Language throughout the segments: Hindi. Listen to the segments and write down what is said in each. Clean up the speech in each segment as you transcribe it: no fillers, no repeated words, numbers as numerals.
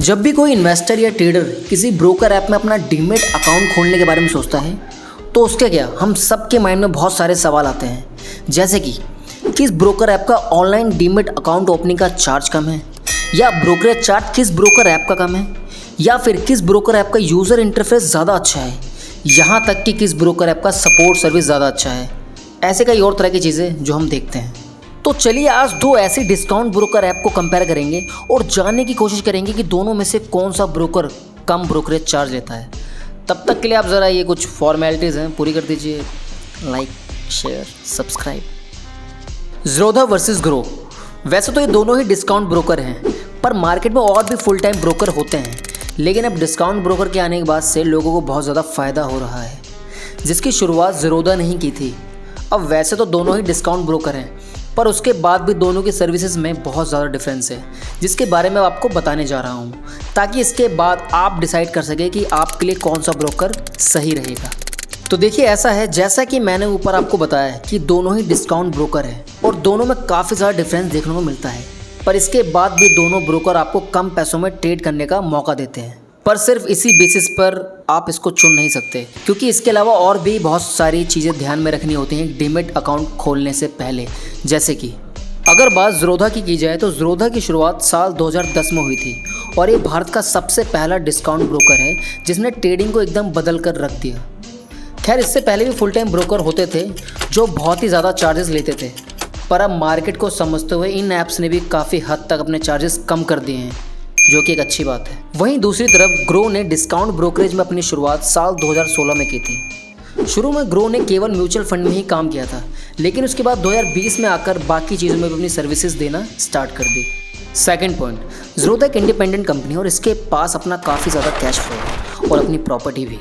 जब भी कोई इन्वेस्टर या ट्रेडर किसी ब्रोकर ऐप में अपना डीमैट अकाउंट खोलने के बारे में सोचता है तो उसके क्या हम सबके माइंड में बहुत सारे सवाल आते हैं, जैसे कि किस ब्रोकर ऐप का ऑनलाइन डीमैट अकाउंट ओपनिंग का चार्ज कम है, या ब्रोकरेज चार्ज किस ब्रोकर ऐप का कम है, या फिर किस ब्रोकर ऐप का यूज़र इंटरफेस ज़्यादा अच्छा है, यहाँ तक कि किस ब्रोकर ऐप का सपोर्ट सर्विस ज़्यादा अच्छा है। ऐसे कई और तरह की चीज़ें जो हम देखते हैं। तो चलिए आज दो ऐसे डिस्काउंट ब्रोकर ऐप को कंपेयर करेंगे और जानने की कोशिश करेंगे कि दोनों में से कौन सा ब्रोकर कम ब्रोकरेज चार्ज लेता है। तब तक के लिए आप ज़रा ये कुछ फॉर्मेलिटीज़ हैं पूरी कर दीजिए, like share subscribe. Zerodha versus grow. वैसे तो ये दोनों ही डिस्काउंट ब्रोकर हैं, पर मार्केट में और भी फुल टाइम ब्रोकर होते हैं, लेकिन अब डिस्काउंट ब्रोकर के आने के बाद से लोगों को बहुत ज़्यादा फ़ायदा हो रहा है, जिसकी शुरुआत ज़ीरोधा ने ही की थी। अब वैसे तो दोनों ही डिस्काउंट ब्रोकर हैं, पर उसके बाद भी दोनों की सर्विसेज में बहुत ज़्यादा डिफरेंस है, जिसके बारे में आपको बताने जा रहा हूँ, ताकि इसके बाद आप डिसाइड कर सकें कि आपके लिए कौन सा ब्रोकर सही रहेगा। तो देखिए, ऐसा है जैसा कि मैंने ऊपर आपको बताया कि दोनों ही डिस्काउंट ब्रोकर हैं और दोनों में काफ़ी ज़्यादा डिफरेंस देखने को मिलता है, पर इसके बाद भी दोनों ब्रोकर आपको कम पैसों में ट्रेड करने का मौका देते हैं। पर सिर्फ इसी बेसिस पर आप इसको चुन नहीं सकते, क्योंकि इसके अलावा और भी बहुत सारी चीज़ें ध्यान में रखनी होती हैं डीमैट अकाउंट खोलने से पहले। जैसे कि अगर बात ज़ीरोधा की जाए तो ज़ीरोधा की शुरुआत साल 2010 में हुई थी और ये भारत का सबसे पहला डिस्काउंट ब्रोकर है जिसने ट्रेडिंग को एकदम बदल कर रख दिया। खैर, इससे पहले भी फुल टाइम ब्रोकर होते थे जो बहुत ही ज़्यादा चार्जेस लेते थे, पर अब मार्केट को समझते हुए इन ऐप्स ने भी काफ़ी हद तक अपने चार्जेस कम कर दिए हैं, जो कि एक अच्छी बात है। वहीं दूसरी तरफ ग्रो ने डिस्काउंट ब्रोकरेज में अपनी शुरुआत साल 2016 में की थी। शुरू में ग्रो ने केवल म्यूचुअल फंड में ही काम किया था, लेकिन उसके बाद 2020 में आकर बाकी चीज़ों में भी अपनी सर्विसेज देना स्टार्ट कर दी। सेकंड पॉइंट, ज़ीरोधा एक इंडिपेंडेंट कंपनी और इसके पास अपना काफ़ी ज़्यादा कैश फ्लो है और अपनी प्रॉपर्टी भी,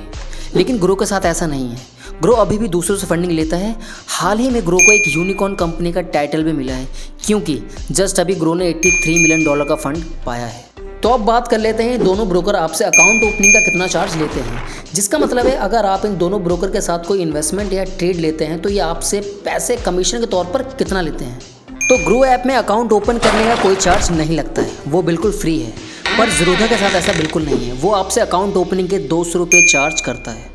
लेकिन ग्रो के साथ ऐसा नहीं है। ग्रो अभी भी दूसरों से फंडिंग लेता है। हाल ही में ग्रो को एक यूनिकॉर्न कंपनी का टाइटल भी मिला है, क्योंकि जस्ट अभी ग्रो ने $83 मिलियन का फंड पाया है। तो अब बात कर लेते हैं दोनों ब्रोकर आपसे अकाउंट ओपनिंग का कितना चार्ज लेते हैं, जिसका मतलब है अगर आप इन दोनों ब्रोकर के साथ कोई इन्वेस्टमेंट या ट्रेड लेते हैं तो ये आपसे पैसे कमीशन के तौर पर कितना लेते हैं। तो ग्रो ऐप में अकाउंट ओपन करने का कोई चार्ज नहीं लगता है, वो बिल्कुल फ्री है। पर ज़ीरोधा के साथ ऐसा बिल्कुल नहीं है, वो आपसे अकाउंट ओपनिंग के ₹200 चार्ज करता है।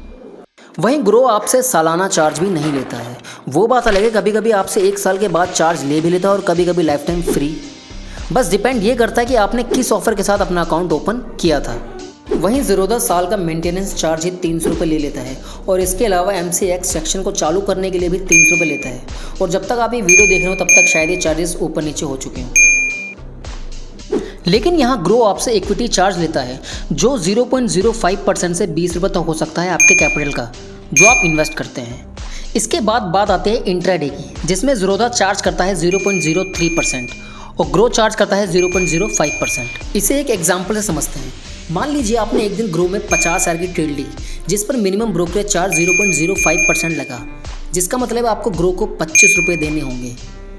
वहीं ग्रो आपसे सालाना चार्ज भी नहीं लेता है। वो बात अलग है, कभी कभी आपसे 1 साल के बाद चार्ज ले भी लेता है और कभी कभी लाइफ टाइम फ्री। बस डिपेंड ये करता है कि आपने किस ऑफर के साथ अपना अकाउंट ओपन किया था। वहीं ज़ीरोधा साल का मेंटेनेंस चार्ज ही ₹300 ले लेता है और इसके अलावा MCX सेक्शन को चालू करने के लिए भी ₹300 लेता है। और जब तक आप ये वीडियो देख रहे हो तब तक शायद ये चार्जेस ऊपर नीचे हो चुके हों। लेकिन यहाँ ग्रो आपसे इक्विटी चार्ज लेता है जो 0.05% से ₹20 तक हो सकता है आपके कैपिटल का जो आप इन्वेस्ट करते हैं। इसके बाद बात आते हैं इंट्राडे की, जिसमें ज़ीरोधा चार्ज करता है 0.03% और ग्रो चार्ज करता है 0.05%। इसे एक एग्जांपल से समझते हैं। मान लीजिए आपने एक दिन ग्रो में 50,000 की ट्रेड ली, जिस पर मिनिमम ब्रोकरेज चार्ज 0.05% लगा, जिसका मतलब आपको ग्रो को ₹25 देने होंगे।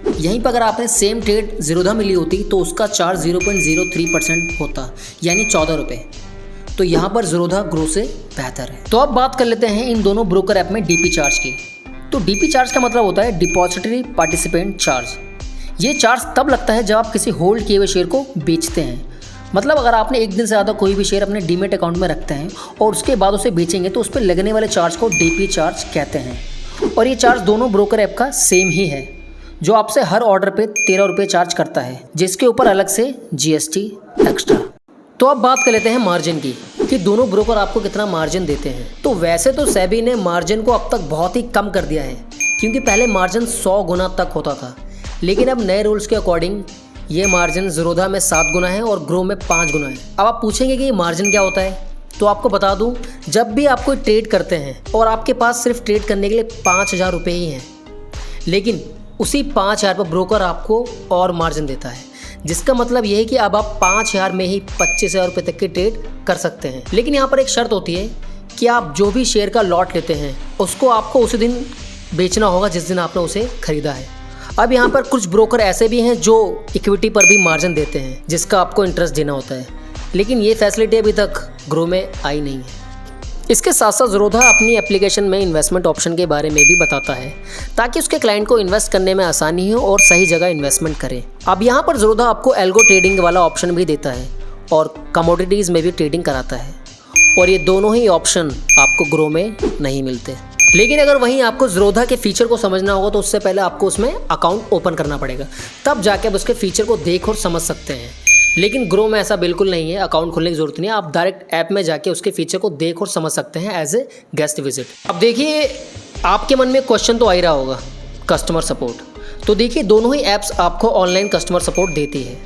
यहीं पर अगर आपने सेम ट्रेड ज़ीरोधा में ली होती तो उसका चार्ज 0.03% होता, यानी ₹14। तो यहाँ पर ज़ीरोधा ग्रो से बेहतर है। तो अब बात कर लेते हैं इन दोनों ब्रोकर ऐप में DP चार्ज की। तो DP चार्ज का मतलब होता है डिपॉजिटरी पार्टिसिपेंट चार्ज। ये चार्ज तब लगता है जब आप किसी होल्ड किए हुए शेयर को बेचते हैं। मतलब अगर आपने एक दिन से ज़्यादा कोई भी शेयर अपने डीमैट अकाउंट में रखते हैं और उसके बाद उसे बेचेंगे तो उस पर लगने वाले चार्ज को DP चार्ज कहते हैं। और ये चार्ज दोनों ब्रोकर ऐप का सेम ही है, जो आपसे हर ऑर्डर पे ₹13 चार्ज करता है, जिसके ऊपर अलग से GST एक्स्ट्रा। तो अब बात कर लेते हैं मार्जिन की कि दोनों ब्रोकर आपको कितना मार्जिन देते हैं। तो वैसे तो सेबी ने मार्जिन को अब तक बहुत ही कम कर दिया है, क्योंकि पहले मार्जिन 100 गुना तक होता था, लेकिन अब नए रूल्स के अकॉर्डिंग ये मार्जिन ज़ीरोधा में 7 गुना है और ग्रो में 5 गुना है। अब आप पूछेंगे कि ये मार्जिन क्या होता है, तो आपको बता दूं, जब भी आप कोई ट्रेड करते हैं और आपके पास सिर्फ ट्रेड करने के लिए ₹5,000 ही हैं, लेकिन उसी 5,000 पर ब्रोकर आपको और मार्जिन देता है, जिसका मतलब ये है कि अब आप 5,000 में ही ₹25,000 तक की ट्रेड कर सकते हैं। लेकिन यहाँ पर एक शर्त होती है कि आप जो भी शेयर का लॉट लेते हैं उसको आपको उसी दिन बेचना होगा जिस दिन आपने उसे खरीदा है। अब यहाँ पर कुछ ब्रोकर ऐसे भी हैं जो इक्विटी पर भी मार्जिन देते हैं, जिसका आपको इंटरेस्ट देना होता है, लेकिन ये फैसिलिटी अभी तक ग्रो में आई नहीं है। इसके साथ साथ ज़ीरोधा अपनी एप्लीकेशन में इन्वेस्टमेंट ऑप्शन के बारे में भी बताता है, ताकि उसके क्लाइंट को इन्वेस्ट करने में आसानी हो और सही जगह इन्वेस्टमेंट करें। अब यहाँ पर ज़ीरोधा आपको एल्गो ट्रेडिंग वाला ऑप्शन भी देता है और कमोडिटीज़ में भी ट्रेडिंग कराता है, और ये दोनों ही ऑप्शन आपको ग्रो में नहीं मिलते। लेकिन अगर वहीं आपको ज़ीरोधा के फीचर को समझना होगा तो उससे पहले आपको उसमें अकाउंट ओपन करना पड़ेगा, तब जाके आप उसके फीचर को देख और समझ सकते हैं। लेकिन ग्रो में ऐसा बिल्कुल नहीं है, अकाउंट खोलने की ज़रूरत नहीं है, आप डायरेक्ट ऐप में जाके उसके फीचर को देख और समझ सकते हैं एज ए गेस्ट विजिट। अब देखिए, आपके मन में क्वेश्चन तो आ ही रहा होगा, कस्टमर सपोर्ट। तो देखिए, दोनों ही ऐप्स आपको ऑनलाइन कस्टमर सपोर्ट देती है,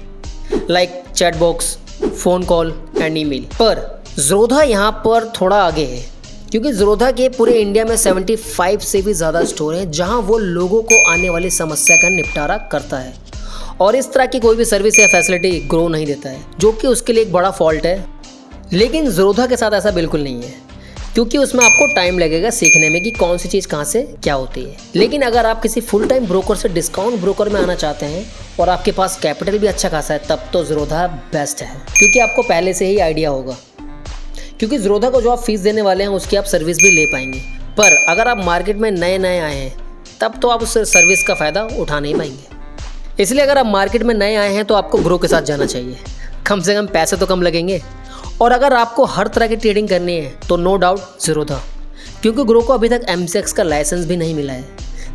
like chat box, phone call and email. पर ज़ीरोधा यहाँ पर थोड़ा आगे है, क्योंकि ज़ीरोधा के पूरे इंडिया में 75 से भी ज़्यादा स्टोर हैं जहाँ वो लोगों को आने वाली समस्या का निपटारा करता है, और इस तरह की कोई भी सर्विस या फैसिलिटी ग्रो नहीं देता है, जो कि उसके लिए एक बड़ा फॉल्ट है। लेकिन ज़ीरोधा के साथ ऐसा बिल्कुल नहीं है, क्योंकि उसमें आपको टाइम लगेगा सीखने में कि कौन सी चीज़ कहाँ से क्या होती है। लेकिन अगर आप किसी फुल टाइम ब्रोकर से डिस्काउंट ब्रोकर में आना चाहते हैं और आपके पास कैपिटल भी अच्छा खासा है, तब तो ज़ीरोधा बेस्ट है, क्योंकि आपको पहले से ही आइडिया होगा, क्योंकि ज़ीरोधा को जो आप फीस देने वाले हैं उसकी आप सर्विस भी ले पाएंगे। पर अगर आप मार्केट में नए आए हैं तब तो आप उस सर्विस का फ़ायदा उठा नहीं पाएंगे। इसलिए अगर आप मार्केट में नए आए हैं तो आपको ग्रो के साथ जाना चाहिए, कम से कम पैसे तो कम लगेंगे। और अगर आपको हर तरह की ट्रेडिंग करनी है तो नो डाउट ज़ीरोधा, क्योंकि ग्रो को अभी तक MCX का लाइसेंस भी नहीं मिला है,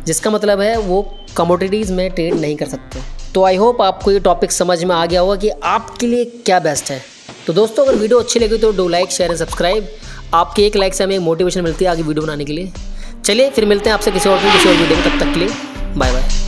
जिसका मतलब है वो कमोडिटीज़ में ट्रेड नहीं कर सकते। तो आई होप आपको ये टॉपिक समझ में आ गया होगा कि आपके लिए क्या बेस्ट है। तो दोस्तों, अगर वीडियो अच्छी लगी तो do like, share and subscribe. आपके एक लाइक से हमें मोटिवेशन मिलती है आगे वीडियो बनाने के लिए। चलिए फिर मिलते हैं आपसे किसी और वीडियो में, तब तक के लिए बाय बाय।